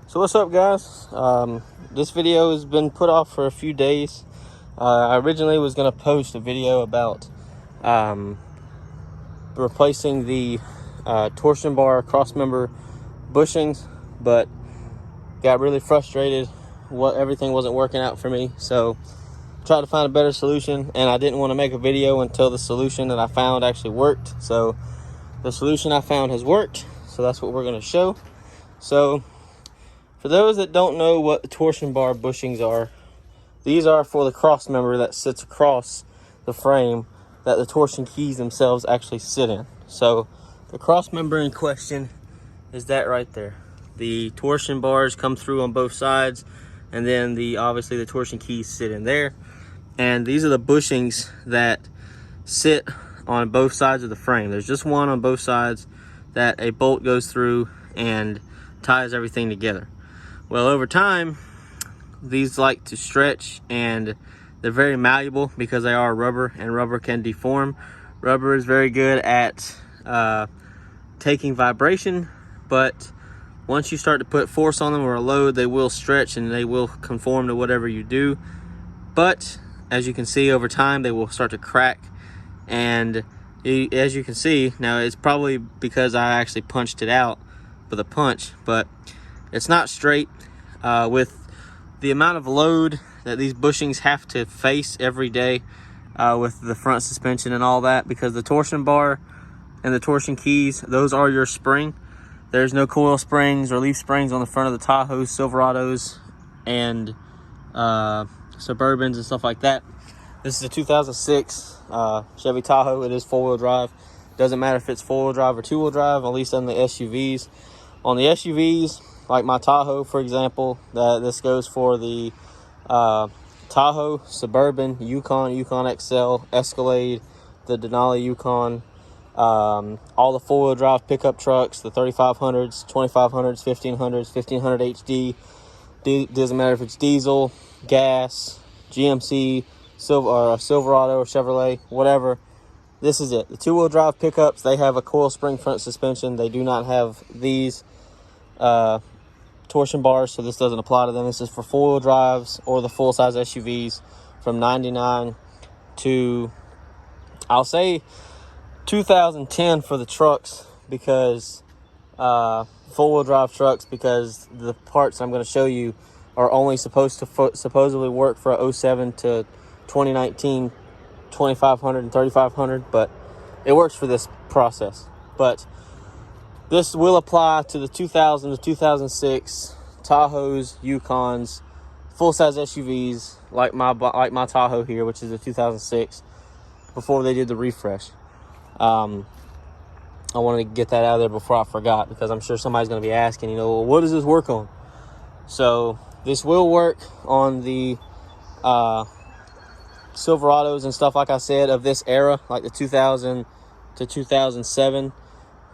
So what's up, guys? This video has been put off for a few days. I originally was going to post a video about replacing the torsion bar crossmember bushings, but got really frustrated. Everything wasn't working out for me, so tried to find a better solution, and I didn't want to make a video until the solution that I found actually worked. So the solution I found has worked, so that's what we're going to show. So for those that don't know what the torsion bar bushings are, these are for the cross member that sits across the frame that the torsion keys themselves actually sit in. So the cross member in question is that right there. The torsion bars come through on both sides, and then obviously the torsion keys sit in there. And these are the bushings that sit on both sides of the frame. There's just one on both sides that a bolt goes through and ties everything together. Well, over time, these like to stretch, and they're very malleable because they are rubber, and rubber can deform. Rubber is very good at taking vibration, but once you start to put force on them or a load, they will stretch and they will conform to whatever you do. But as you can see, over time, they will start to crack. And as you can see, now it's probably because I actually punched it out with a punch, but it's not straight. With the amount of load that these bushings have to face every day with the front suspension and all that, because the torsion bar and the torsion keys, those are your spring. There's no coil springs or leaf springs on the front of the Tahoes, Silverados, and Suburbans and stuff like that. This is a 2006 Chevy Tahoe. It is four-wheel drive. Doesn't matter if it's four-wheel drive or two-wheel drive, at least on the SUVs. On the SUVs, like my Tahoe, for example, this goes for the Tahoe, Suburban, Yukon, Yukon XL, Escalade, the Denali Yukon, all the four-wheel drive pickup trucks, the 3500s, 2500s, 1500s, 1500 HD. Doesn't matter if it's diesel, gas, GMC, Silverado or Chevrolet, whatever. This is it. The two-wheel drive pickups, they have a coil spring front suspension. They do not have these torsion bars, so this doesn't apply to them. This is for four-wheel drives or the full-size SUVs from 99 to, I'll say, 2010 for the trucks, because four-wheel drive trucks, because the parts I'm going to show you are only supposed to supposedly work for 07 to 2019 2500 and 3500, but it works for this process. But this will apply to the 2000 to 2006 Tahoes, Yukons, full-size SUVs like my Tahoe here, which is a 2006, before they did the refresh. I wanted to get that out of there before I forgot, because I'm sure somebody's going to be asking, well, what does this work on? So this will work on the Silverados and stuff, like I said, of this era, like the 2000 to 2007,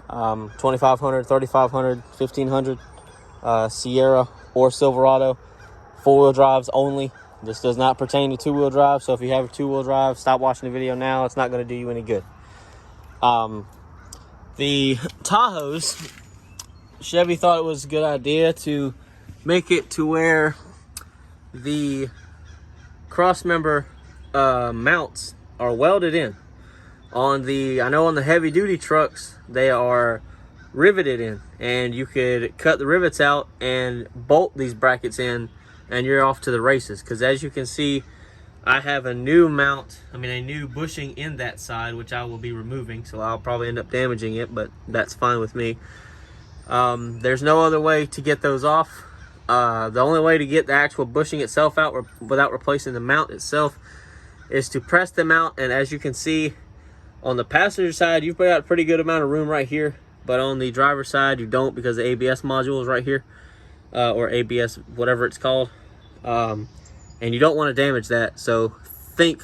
2500, 3500, 1500, Sierra or Silverado, four-wheel drives only. This does not pertain to two-wheel drive, so if you have a two-wheel drive, stop watching the video now. It's not going to do you any good. The Tahoes, Chevy thought it was a good idea to make it to where the crossmember mounts are welded in. I know on the heavy duty trucks, they are riveted in, and you could cut the rivets out and bolt these brackets in, and you're off to the races. Because as you can see, I have a new a new bushing in that side, which I will be removing, so I'll probably end up damaging it, but that's fine with me. There's no other way to get those off. The only way to get the actual bushing itself out without replacing the mount itself is to press them out. And as you can see, on the passenger side, you've got a pretty good amount of room right here, but on the driver's side, you don't, because the ABS module is right here, or ABS, whatever it's called. And you don't want to damage that, so think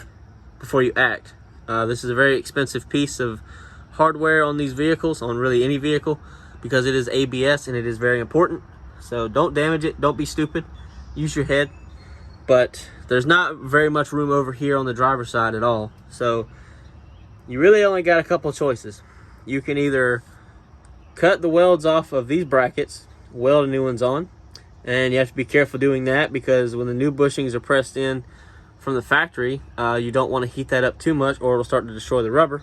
before you act. This is a very expensive piece of hardware on these vehicles, on really any vehicle, because it is ABS and it is very important. So don't damage it, don't be stupid, use your head. But there's not very much room over here on the driver's side at all. So you really only got a couple of choices. You can either cut the welds off of these brackets, weld new ones on, and you have to be careful doing that because when the new bushings are pressed in from the factory, you don't want to heat that up too much or it'll start to destroy the rubber.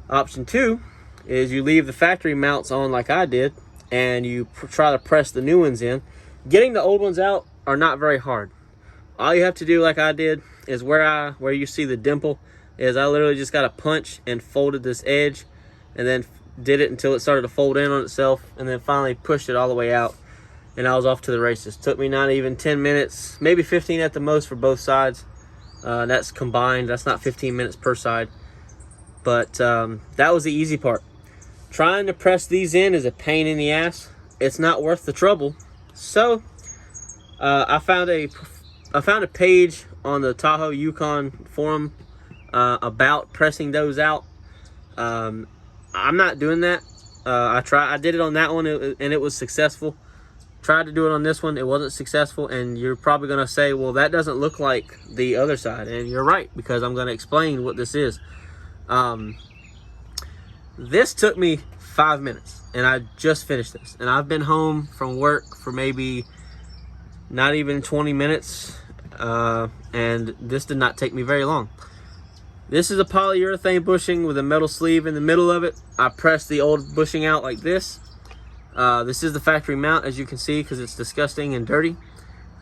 Option 2 is you leave the factory mounts on like I did, and you try to press the new ones in. Getting the old ones out are not very hard. All you have to do, like I did, is where you see the dimple, is I literally just got a punch and folded this edge, and then did it until it started to fold in on itself, and then finally pushed it all the way out, and I was off to the races. Took me not even 10 minutes, maybe 15 at the most for both sides. That's combined. That's not 15 minutes per side. But that was the easy part. Trying to press these in is a pain in the ass. It's not worth the trouble. So I found a page on the Tahoe Yukon forum about pressing those out. I'm not doing that. I did it on that one and it was successful. Tried to do it on this one, it wasn't successful, and you're probably gonna say, well, that doesn't look like the other side, and you're right, because I'm gonna explain what this is. This took me 5 minutes, and I just finished this, and I've been home from work for maybe not even 20 minutes, and this did not take me very long. This is a polyurethane bushing with a metal sleeve in the middle of it. I pressed the old bushing out like this. This is the factory mount, as you can see, because it's disgusting and dirty.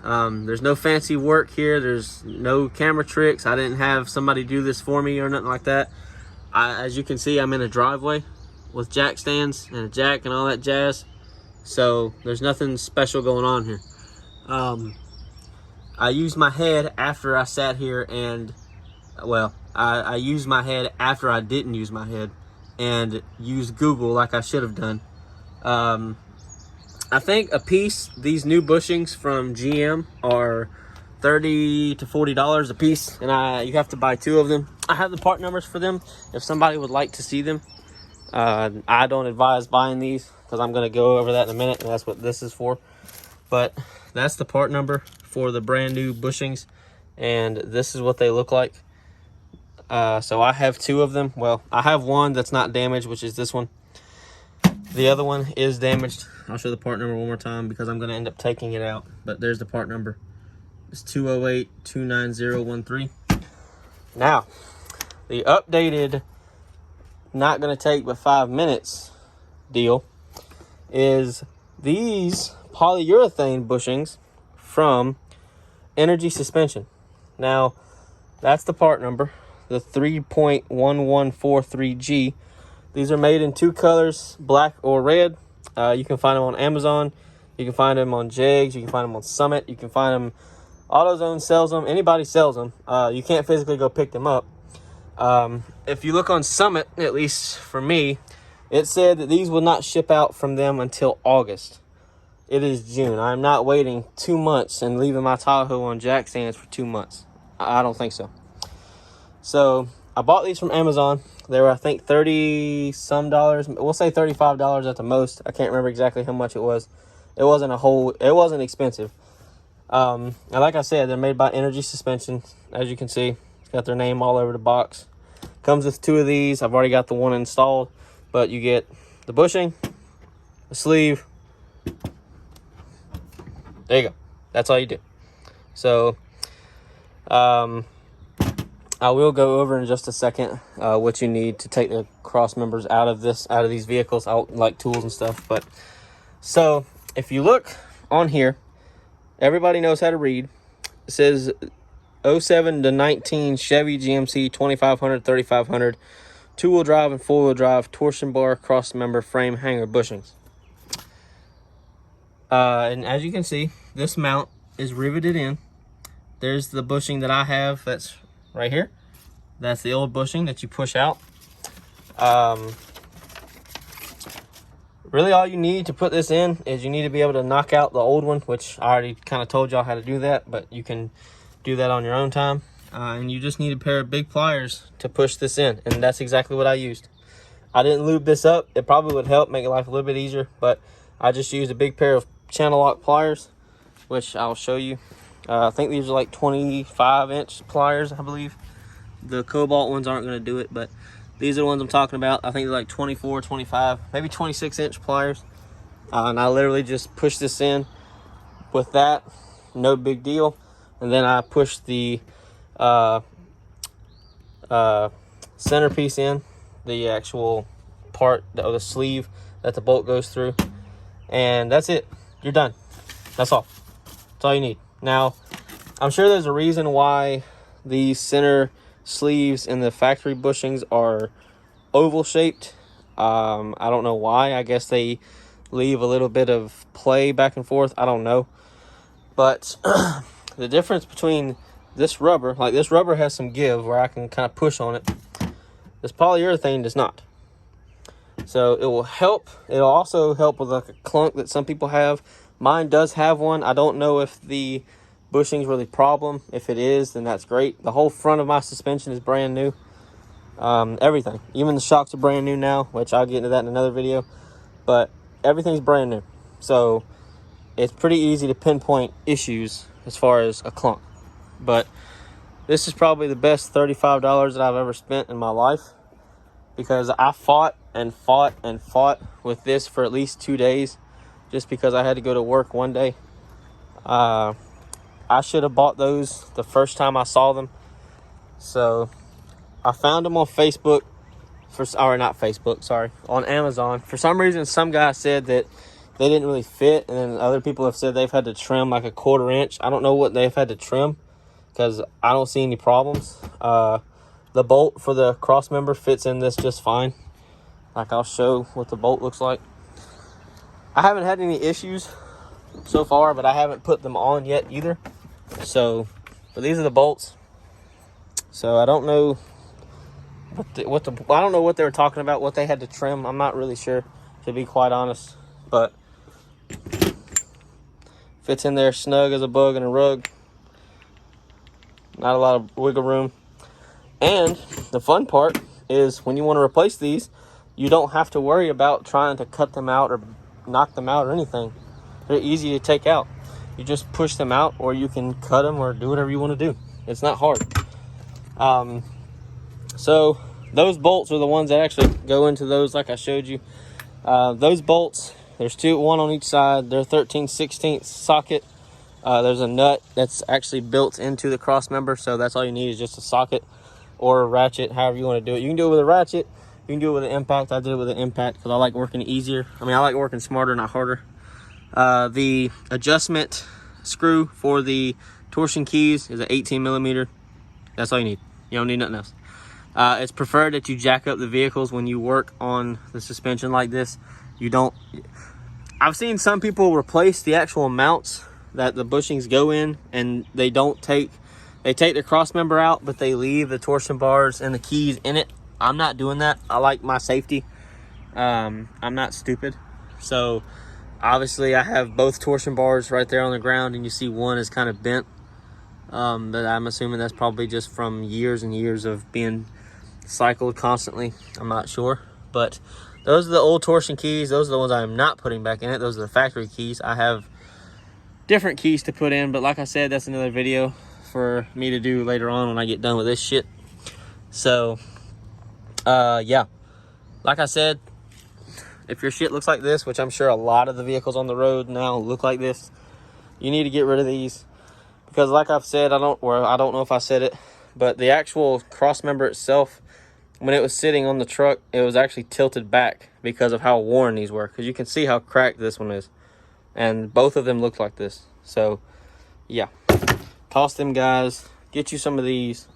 There's no fancy work here. There's no camera tricks. I didn't have somebody do this for me or nothing like that. As you can see, I'm in a driveway with jack stands and a jack and all that jazz. So there's nothing special going on here. I used my head after I sat here and, well, I used my head after I didn't use my head and used Google like I should have done. I think a piece, these new bushings from GM are $30 to $40 a piece, and you have to buy 2 of them. I have the part numbers for them if somebody would like to see them. I don't advise buying these because I'm going to go over that in a minute, and that's what this is for. But that's the part number for the brand new bushings, and this is what they look like. So I have 2 of them. Well, I have one that's not damaged, which is this one. The other one is damaged. I'll show the part number one more time because I'm going to end up taking it out. But there's the part number. It's 208-29013. Now, the updated, not going to take but 5 minutes deal is these polyurethane bushings from Energy Suspension. Now, that's the part number, the 3.1143G. These are made in 2 colors, black or red. You can find them on Amazon. You can find them on Jegs. You can find them on Summit. You can find them, AutoZone sells them. Anybody sells them. You can't physically go pick them up. If you look on Summit, at least for me, it said that these will not ship out from them until August. It is June. I'm not waiting 2 months and leaving my Tahoe on jack stands for 2 months. I don't think so. So I bought these from Amazon. They were, I think, $30 some. We'll say $35 at the most. I can't remember exactly how much it was. It wasn't expensive. And like I said, they're made by Energy Suspension. As you can see, it's got their name all over the box. Comes with 2 of these. I've already got the one installed, but you get the bushing, the sleeve. There you go. That's all you do. So, I will go over in just a second what you need to take the cross members out of these vehicles, out like tools and stuff. But so if you look on here, everybody knows how to read. It says 07 to 19 Chevy GMC 2500, 3500, 2-wheel drive and 4-wheel drive, torsion bar, cross member, frame, hanger, bushings. And as you can see, this mount is riveted in. There's the bushing that I have. That's right here. That's the old bushing that you push out. Really all you need to put this in is you need to be able to knock out the old one, which I already kind of told y'all how to do that, but you can do that on your own time. And you just need a pair of big pliers to push this in, and that's exactly what I used. I didn't lube this up. It probably would help make life a little bit easier, but I just used a big pair of channel lock pliers, which I'll show you. I think these are like 25-inch pliers, I believe. The Cobalt ones aren't going to do it, but these are the ones I'm talking about. I think they're like 24, 25, maybe 26-inch pliers. And I literally just push this in, with that, no big deal. And then I push the centerpiece in, the actual part of the sleeve that the bolt goes through, and that's it. You're done. That's all. That's all you need. Now, I'm sure there's a reason why these center sleeves in the factory bushings are oval shaped. I don't know why. I guess they leave a little bit of play back and forth. I don't know. But the difference between this rubber, like this rubber has some give where I can kind of push on it. This polyurethane does not. So it will help. It'll also help with like a clunk that some people have. Mine does have one. I don't know if the bushing's really problem. If it is, then that's great. The whole front of my suspension is brand new. Everything, even the shocks are brand new now, which I'll get into that in another video. But everything's brand new, so it's pretty easy to pinpoint issues as far as a clunk. But this is probably the best $35 that I've ever spent in my life, because I fought and fought and fought with this for at least 2 days just because I had to go to work one day. I should have bought those the first time I saw them. So I found them on Facebook, on Amazon. For some reason, some guy said that they didn't really fit, and then other people have said they've had to trim like a 1/4 inch. I don't know what they've had to trim, because I don't see any problems. The bolt for the cross member fits in this just fine. Like, I'll show what the bolt looks like. I haven't had any issues so far, but I haven't put them on yet either. So, but these are the bolts. So I don't know I don't know what they were talking about, what they had to trim. I'm not really sure, to be quite honest. But fits in there snug as a bug in a rug. Not a lot of wiggle room. And the fun part is when you want to replace these, you don't have to worry about trying to cut them out or knock them out or anything. They're easy to take out. You just push them out, or you can cut them or do whatever you want to do. It's not hard. So those bolts are the ones that actually go into those, like I showed you. Those bolts, there's one on each side. They're 13/16 socket. There's a nut that's actually built into the cross member, so that's all you need is just a socket or a ratchet, however you want to do it. You can do it with a ratchet, you can do it with an impact. I did it with an impact because I like working easier. I like working smarter, not harder. The adjustment screw for the torsion keys is an 18mm. That's all you need. You don't need nothing else. It's preferred that you jack up the vehicles when you work on the suspension like this. I've seen some people replace the actual mounts that the bushings go in, and they take the cross member out, but they leave the torsion bars and the keys in it. I'm not doing that. I like my safety. I'm not stupid. So obviously I have both torsion bars right there on the ground, and you see one is kind of bent. But I'm assuming that's probably just from years and years of being cycled constantly. I'm not sure, but those are the old torsion keys. Those are the ones I am not putting back in it. Those are the factory keys. I have different keys to put in, but like I said, that's another video for me to do later on when I get done with this shit. So yeah, like I said, if your shit looks like this, which I'm sure a lot of the vehicles on the road now look like this, you need to get rid of these. Because like I've said, I don't know if I said it, but the actual cross member itself, when it was sitting on the truck, it was actually tilted back because of how worn these were. Because you can see how cracked this one is. And both of them look like this. So, yeah. Toss them, guys. Get you some of these.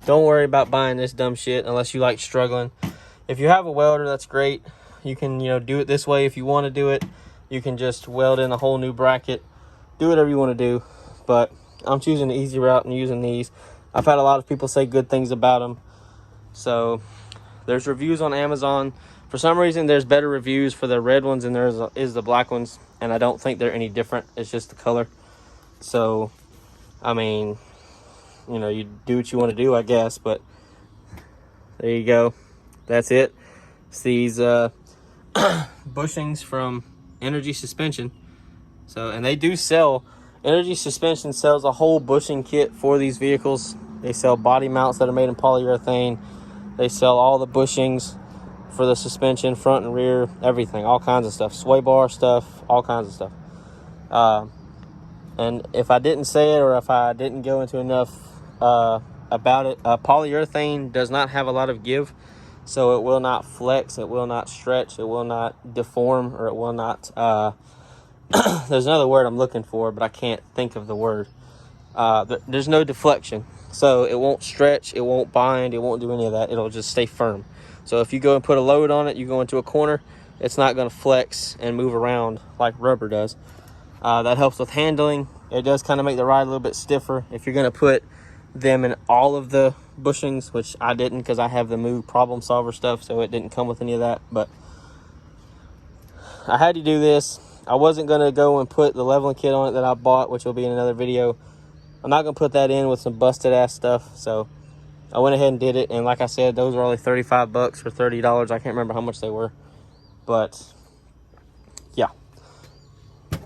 Don't worry about buying this dumb shit unless you like struggling. If you have a welder, that's great. You can, do it this way if you want to do it. You can just weld in a whole new bracket. Do whatever you want to do. But I'm choosing the easy route and using these. I've had a lot of people say good things about them. So there's reviews on Amazon. For some reason, there's better reviews for the red ones than there is the black ones. And I don't think they're any different. It's just the color. So, you do what you want to do, I guess. But there you go. That's it. It's these bushings from Energy Suspension. So, and they do sell... Energy Suspension sells a whole bushing kit for these vehicles. They sell body mounts that are made in polyurethane. They sell all the bushings for the suspension, front and rear, everything, all kinds of stuff. Sway bar stuff, all kinds of stuff. And if I didn't say it, or if I didn't go into enough about it, polyurethane does not have a lot of give, so it will not flex, it will not stretch, it will not deform, or it will not there's another word I'm looking for, but I can't think of the word. There's no deflection, so it won't stretch, it won't bind, it won't do any of that. It'll just stay firm. So if you go and put a load on it, you go into a corner, it's not going to flex and move around like rubber does. That helps with handling. It does kind of make the ride a little bit stiffer if you're going to put them in all of the bushings, which I didn't, because I have the Move Problem Solver stuff, so it didn't come with any of that. But I had to do this. I wasn't going to go and put the leveling kit on it that I bought, which will be in another video. I'm not going to put that in with some busted ass stuff, so I went ahead and did it. And like I said, those were only 35 bucks or $30. I can't remember how much they were, but yeah.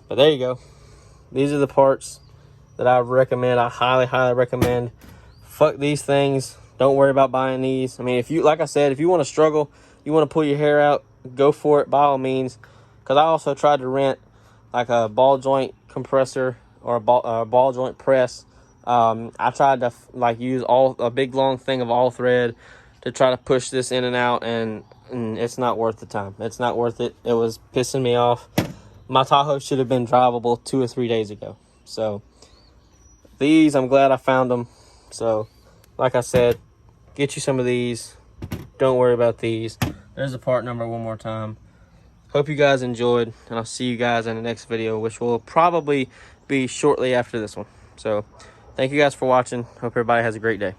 But there you go. These are the parts that I recommend. I highly recommend. Fuck these things. Don't worry about buying these. I mean, if you, like I said, if you want to struggle, you want to pull your hair out, go for it by all means. Because I also tried to rent like a ball joint compressor or a ball joint press. I tried to like use a big long thing of all thread to try to push this in and out, and it's not worth the time. It's not worth it. It was pissing me off. My Tahoe should have been drivable 2 or 3 days ago. So these, I'm glad I found them. So like I said, get you some of these. Don't worry about these. There's the part number one more time. Hope you guys enjoyed, and I'll see you guys in the next video, which will probably be shortly after this one. So thank you guys for watching. Hope everybody has a great day.